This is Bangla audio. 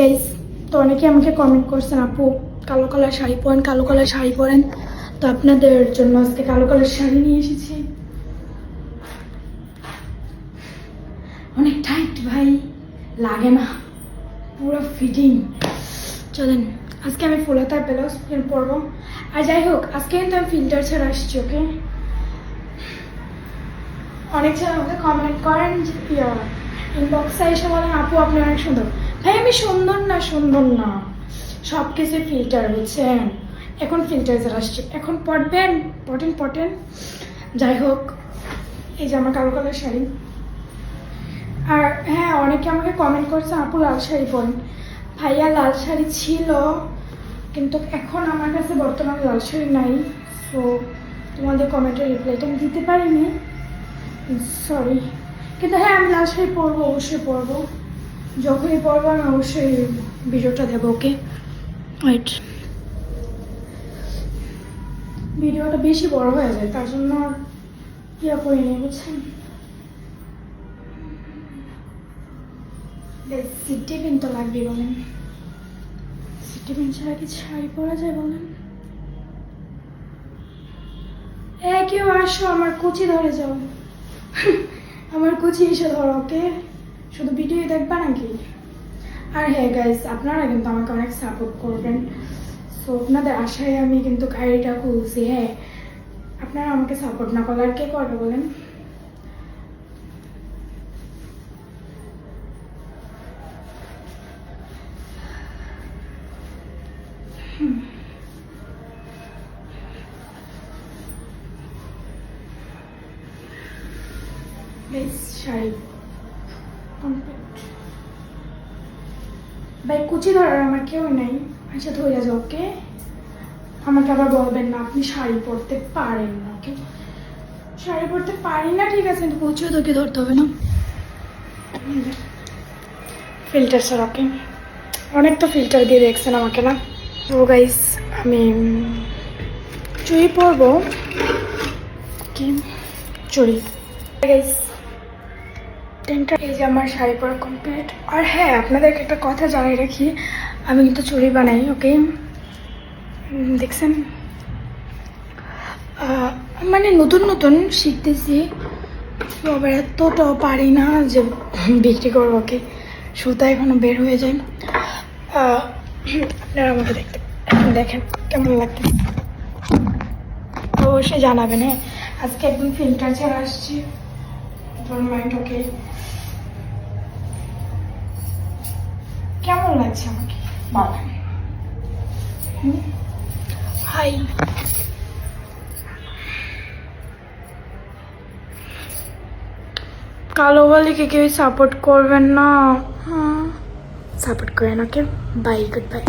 গাইস, তো অনেকে আমাকে কমেন্ট করছেন আপু কালো কালার শাড়ি পরেন, কালো কালার শাড়ি পরেন। তো আপনাদের জন্য আজকে কালো কালার শাড়ি নিয়ে এসেছি। অনেক টাইট ভাই, লাগে না, পুরো ফিটিং। চলেন আজকে আমি ফুলহাতা ব্লাউজ পরবো। আর যাই হোক, আজকে কিন্তু আমি ফিল্টার ছাড়া আসছি। ওকে, অনেক ছেলে আমাকে কমেন্ট করেন যে ইনবক্সে এসে বলেন আপু আপনি অনেক সুন্দর। ভাই আমি সুন্দর না, সুন্দর না, সব কিছু ফিল্টার, বুঝছেন? এখন ফিল্টার ছাড়া আসছি, এখন পটেন পটেন। যাই হোক, এই যে আমার কালো কালার শাড়ি। আর হ্যাঁ, অনেকে আমাকে কমেন্ট করছে আপু লাল শাড়ি পরেন। ভাইয়া লাল শাড়ি ছিল, কিন্তু এখন আমার কাছে বর্তমানে লাল শাড়ি নাই। সো তোমাদের কমেন্টের রিপ্লাইটা আমি দিতে পারিনি, সরি। কিন্তু হ্যাঁ, আমি লাল শাড়ি পরবো, অবশ্যই পরবো। যখনই পরবো আমি অবশ্যই ভিডিওটা দেবো। ওকে, ওয়েট, ভিডিওটা বেশি বড় হয়ে যায়, তার জন্য ইয়া করিনি, বুঝছেন? সিটি পিন তো লাগবে, বলেন? সিটি পিন ছাড়া কি শাড়ি পরা যায়, বলেন? কেউ আসো, আমার কুচি ধরে যাও। আমার কুচি এসে ধরো। ওকে, শুধু ভিডিও দেখবা নাকি? আর হ্যাঁ গাইস, আপনারা কিন্তু আমাকে অনেক সাপোর্ট করবেন। সো আপনাদের আশায় আমি কিন্তু গাড়িটা খুলছি। হ্যাঁ, আপনারা আমাকে সাপোর্ট না করলে আর কে করবে, বলেন? শাড়ি কমপ্লিট। ভাই কুচি ধরার আমার কেউ নাই, আচ্ছা ধরে যাও। ওকে, আমাকে আবার বলবেন না আপনি শাড়ি পরতে পারেন না। ওকে, শাড়ি পরতে পারি না, ঠিক আছে, কিন্তু কুচিও তোকে ধরতে হবে না। ফিল্টার স্যার, ওকে, অনেক তো ফিল্টার দিয়ে দেখছেন আমাকে, না? তো গাইস, আমি চুড়ি পরবো। কি চুড়ি গাইস, এই যে আমার শাড়ি পরা কমপ্লিট। আর হ্যাঁ, আপনাদেরকে একটা কথা জানিয়ে রাখি, আমি কিন্তু চুড়ি বানাই। ওকে, দেখছেন, মানে নতুন নতুন শিখতেছি, আবার এতটাও পারি না যে বিক্রি করবো। ওকে, সুতা এখনো বের হয়ে যায়। আপনারা আমাকে দেখেন কেমন লাগতেছে, অবশ্যই জানাবেন। হ্যাঁ, আজকে একদম ফিল্টার ছাড়া আসছি, ডোন্ট মাইন্ড। ওকে, কেমন লাগছে আমাকে বলেন? হাই, কালো বালিকে কেউ সাপোর্ট করবেন না, সাপোর্ট করেন। ওকে, বাই, গুড বাই।